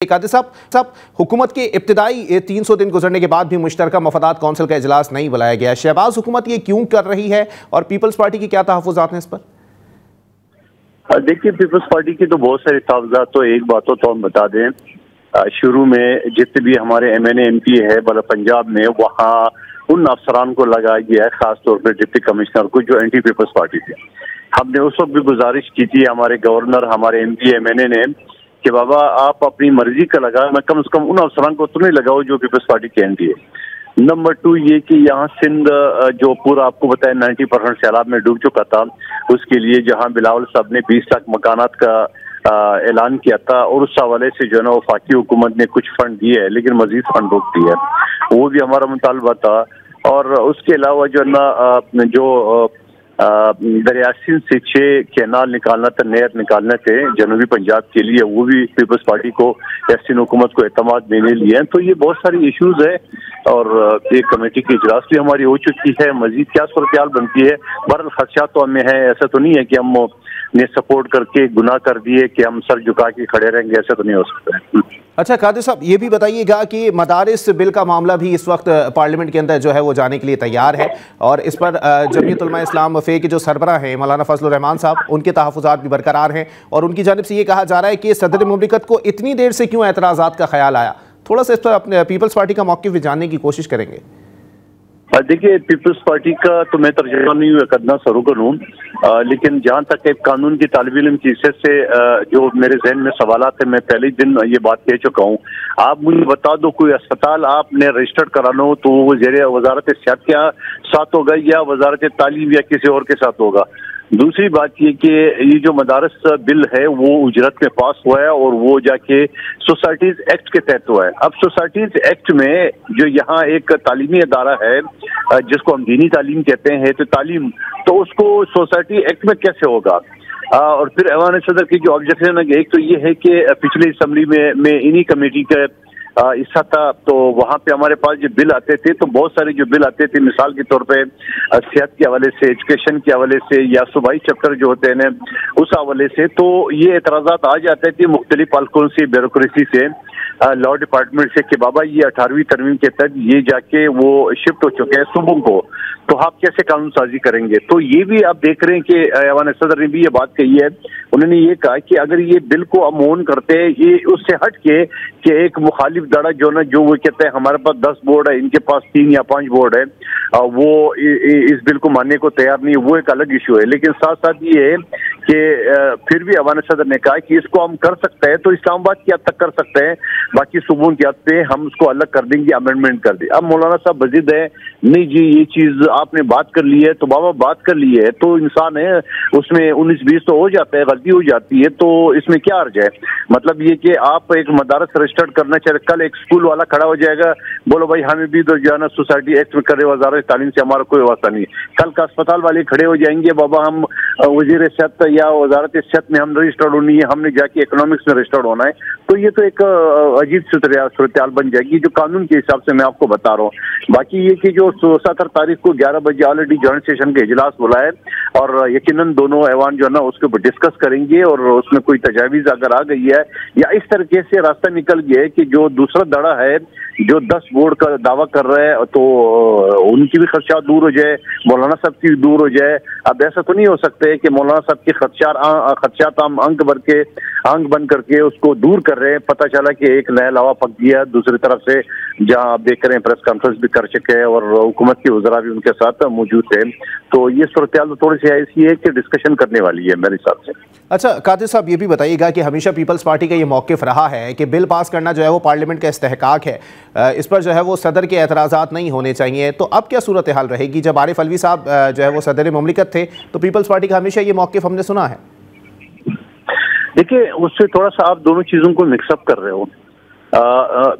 कादिर साहब, हुकूमत के इब्तिदाई 300 दिन गुजरने के बाद भी मुश्तरका मफादात कौंसिल का इजलास नहीं बुलाया गया। शहबाज हुकूमत ये क्यों कर रही है और पीपल्स पार्टी की क्या तहफ़्फ़ुज़ात हैं इस पर? देखिए, पीपल्स पार्टी की तो बहुत सारे तहफ़्फ़ुज़ात, तो एक बात तो हम बता दें, शुरू में जितने भी हमारे MNA MP है पंजाब में, वहाँ उन अफसरान को लगाया गया है, खास तौर पर डिप्टी कमिश्नर को, जो एंटी पीपल्स पार्टी थे। हमने उस वक्त भी गुजारिश की थी हमारे गवर्नर, हमारे MP MNA ने, कि बाबा आप अपनी मर्जी का लगाओ, मैं कम से कम उन अफसरान को तो नहीं लगाओ जो पीपल्स पार्टी के एंटी है। नंबर 2 ये कि यहाँ सिंध जो पूरा आपको बताया 90% सैलाब में डूब चुका था, उसके लिए जहाँ बिलावल साहब ने 20 लाख मकानात का ऐलान किया था, और उस हवाले से जो है ना वफाकी हुकूमत ने कुछ फंड दिए है, लेकिन मजीद फंड रोक दिए है, वो भी हमारा मुतालबा था। और उसके अलावा जो है ना जो दरिया सिंध से 6 कैनाल निकालना था, नहर निकालने थे जनूबी पंजाब के लिए, वो भी पीपल्स पार्टी को, एहसन हुकूमत को एतमाद देने लिए हैं। तो ये बहुत सारी इश्यूज है, और एक कमेटी की इजलास भी हमारी हो चुकी है। मजीद क्या सूरत बनती है, बहरहाल खदशात तो हमें है, ऐसा तो नहीं है कि हम ने सपोर्ट करके गुनाह कर दिए कि हम सर झुका के खड़े रहेंगे, ऐसा तो नहीं हो सकता है। अच्छा कादिर साहब, ये भी बताइएगा कि मदारिस बिल का मामला भी इस वक्त पार्लियामेंट के अंदर जो है वो जाने के लिए तैयार है, और इस पर जमीयत उलमा इस्लाम वफ़े के जो सरबराह हैं मौलाना फजलुर रहमान साहब, उनके तहफ़्फ़ुज़ात भी बरकरार हैं, और उनकी जानिब से ये कहा जा रहा है कि सदर मुमलिकत को इतनी देर से क्यों एतराज़ात का ख्याल आया। थोड़ा सा इस पर अपने पीपल्स पार्टी का मौक़िफ़ भी जानने की कोशिश करेंगे। देखिए, पीपल्स पार्टी का तो मैं तर्जुमा नहीं हुआ करना शुरू करूँ, लेकिन जहाँ तक एक कानून की तालिब इल्म की हैसियत से जो मेरे जहन में सवालात है, मैं पहले दिन ये बात कह चुका हूँ। आप मुझे बता दो, कोई अस्पताल आपने रजिस्टर्ड कराना हो तो वो ज़ेरे वजारत सेहत के साथ होगा या वजारत तालीम या किसी और के साथ होगा। दूसरी बात ये कि ये जो मदारस बिल है वो उजरत में पास हुआ है, और वो जाके सोसाइटीज एक्ट के तहत हुआ है। अब सोसाइटीज एक्ट में जो यहाँ एक तालीमी अदारा है जिसको हम दीनी तालीम कहते हैं, तो तालीम, तो उसको सोसाइटी एक्ट में कैसे होगा। और फिर ऐवान सदर की जो ऑब्जेक्शन है, एक तो ये है कि पिछले असम्बली में इन्हीं कमेटी का हिस्सा था, तो वहाँ पे हमारे पास जो बिल आते थे, तो बहुत सारे जो बिल आते थे, मिसाल के तौर पे सेहत के हवाले से, एजुकेशन के हवाले से, या सूबाई चैप्टर जो होते हैं उस हवाले से, तो ये एतराज़ात आ जाते थे मुख्तलिफ हल्कों से, ब्यूरोक्रेसी से, लॉ डिपार्टमेंट से, कि बाबा ये 18वीं तरमीम के तहत ये जाके वो शिफ्ट हो चुके हैं सूबों को, तो आप कैसे कानून साजी करेंगे। तो ये भी आप देख रहे हैं कि ऐवान सदर ने भी ये बात कही है, उन्होंने ये कहा कि अगर ये बिल को अमोन करते हैं, ये उससे हट के कि एक मुखालिफ दड़ा जो ना, जो वो कहते हैं हमारे पास 10 बोर्ड है, इनके पास 3 या 5 बोर्ड है, वो इस बिल को मानने को तैयार नहीं है, वो एक अलग इशू है। लेकिन साथ साथ ये है कि फिर भी ऐवान सदर ने कहा कि इसको हम कर सकते हैं, तो इस्लामाबाद की हद तक कर सकते हैं, बाकी सूबों की हद पे हम उसको अलग कर देंगे, अमेंडमेंट कर दे। अब मौलाना साहब मजीद है, नहीं जी ये चीज आपने बात कर ली है, तो बाबा बात कर ली है तो इंसान है, उसमें 19-20 तो हो जाता है, गलती हो जाती है, तो इसमें क्या अर्ज है। मतलब ये कि आप एक मदारस रजिस्टर्ड करना चाहे, कल एक स्कूल वाला खड़ा हो जाएगा, बोलो भाई हमें भी तो जो है ना सोसाइटी एक्ट में करे, वजारत तालीम से हमारा कोई वास्ता नहीं। कल का अस्पताल वाले खड़े हो जाएंगे, बाबा हम वजीर सेहत या वजारत सेहत में हम रजिस्टर्ड होनी है, हमने जाके इकोनॉमिक्स में रजिस्टर्ड होना है, तो ये तो एक अजीब सूरत बन जाएगी, जो कानून के हिसाब से मैं आपको बता रहा हूँ। बाकी ये कि जो 17 तारीख को 11 बजे ऑलरेडी जॉइंट सेशन का इजलास बोला है, और यकीनन दोनों ऐवान जो है ना उसके ऊपर डिस्कस करेंगे, और उसमें कोई तजावीज अगर आ गई है या इस तरीके से रास्ता निकल गया है कि जो दूसरा दड़ा है जो 10 बोर्ड का दावा कर रहे हैं, तो उनकी भी खर्चा दूर हो जाए, मौलाना साहब की भी दूर हो जाए। अब ऐसा तो नहीं हो सकता है कि मौलाना साहब के खर्चात हम अंक बन करके उसको दूर कर रहे हैं। पता चला कि एक नया लावा पक गया, दूसरी तरफ से जहां आप देख रहे हैं प्रेस कॉन्फ्रेंस भी कर चुके हैं, और हुकूमत के वज़रा भी उनके साथ मौजूद थे, तो ये सूरत तो थोड़ी सी ऐसी है कि डिस्कशन करने वाली है मेरे हिसाब से। अच्छा कादिर साहब, ये भी बताइएगा कि हमेशा पीपल्स पार्टी का ये मौक़िफ़ रहा है कि बिल पास करना जो है वो पार्लियामेंट का इस्तेहकाक है, इस पर जो है वो सदर के एतराज़ात नहीं होने चाहिए। तो अब क्या सूरत हाल रहेगी? जब आरिफ अलवी साहब जो है वो सदर मुमलिकत थे, तो पीपल्स पार्टी का हमेशा ये मौक़िफ़ हमने सुना है। देखिए, उससे थोड़ा सा आप दोनों चीज़ों को मिक्सअप कर रहे हो।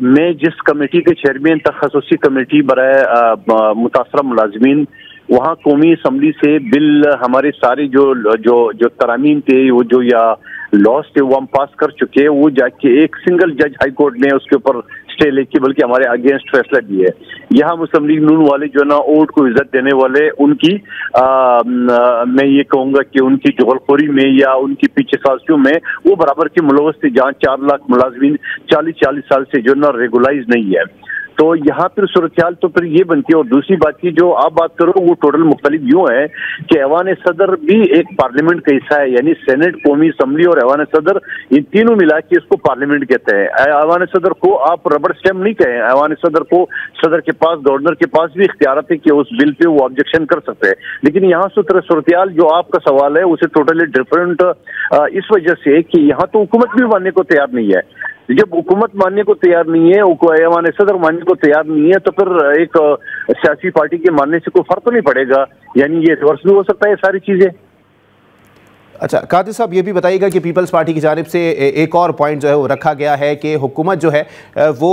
मैं जिस कमेटी के चेयरमैन तखसूसी कमेटी बराए मुतासरा मुलाजमीन, वहाँ कौमी असम्बली से बिल हमारे सारे जो तरामीम थे, वो जो या लॉस थे वो हम पास कर चुके हैं। वो जाके एक सिंगल जज हाई कोर्ट ने उसके ऊपर स्टे लेके बल्कि हमारे अगेंस्ट फैसला दिया है। यहाँ मुस्लिम लीग नून वाले जो ना वोट को इज्जत देने वाले उनकी मैं ये कहूंगा कि उनकी जुगलखोरी में या उनकी पीछे साजिशों में वो बराबर के मुलव्वस थे, जहाँ 4 लाख मुलाजमीन 40 साल से जो ना रेगुलाइज नहीं है। तो यहाँ फिर सूरत-ए-हाल तो फिर ये बनती है। और दूसरी बात की जो आप बात करो वो टोटल मुख्तलिफ यूँ है कि ऐवान सदर भी एक पार्लियामेंट का हिस्सा है, यानी सेनेट, कौमी असम्बली और ऐवान सदर, इन तीनों मिला के इसको पार्लियामेंट कहते हैं। ऐवान सदर को आप रबर स्टैम्प नहीं कहें, ऐवान सदर को सदर के पास, गवर्नर के पास भी इख्तियार है कि उस बिल पे वो ऑब्जेक्शन कर सकते हैं। लेकिन यहाँ से सूरत-ए-हाल जो आपका सवाल है उसे टोटली डिफरेंट इस वजह से कि यहाँ तो हुकूमत भी मानने को तैयार नहीं है। जब हुकूमत मानने को तैयार नहीं है, ऐवान सदर मानने को तैयार नहीं है, तो फिर एक सियासी पार्टी के मानने से कोई फर्क तो नहीं पड़ेगा, यानी ये रिवर्स भी हो सकता है सारी चीजें। अच्छा कादिर साहब, ये भी बताइएगा कि पीपल्स पार्टी की जानिब से एक और पॉइंट जो है वो रखा गया है कि हुकूमत जो है वो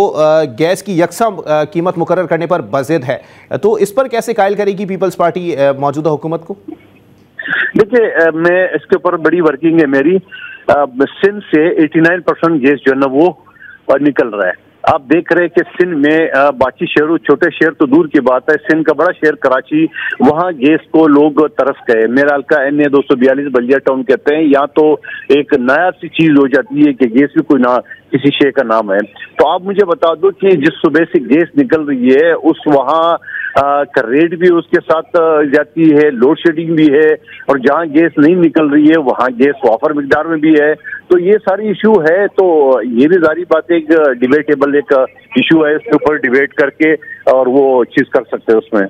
गैस की यकसा कीमत मुकर्रर करने पर बज़िद है, तो इस पर कैसे कायल करेगी पीपल्स पार्टी मौजूदा हुकूमत को? देखिए, मैं इसके ऊपर बड़ी वर्किंग है मेरी। सिंध से 89% गैस जो है ना वो निकल रहा है। आप देख रहे हैं कि सिंध में बाकी शहरों, छोटे शहर तो दूर की बात है, सिंध का बड़ा शहर कराची, वहाँ गैस को लोग तरस गए। मेरा हल्का NA 242 बल्दिया टाउन कहते हैं, यहाँ तो एक नया सी चीज हो जाती है कि गैस भी कोई ना किसी शहर का नाम है। तो आप मुझे बता दो कि जिस सुबह से गैस निकल रही है उस वहाँ का रेट भी उसके साथ जाती है, लोड शेडिंग भी है, और जहाँ गैस नहीं निकल रही है वहाँ गैस वाफर मिकदार में भी है। तो ये सारी इशू है, तो ये भी जारी बात है, एक डिबेटेबल एक इशू है, इसके ऊपर डिबेट करके और वो चीज कर सकते हैं उसमें।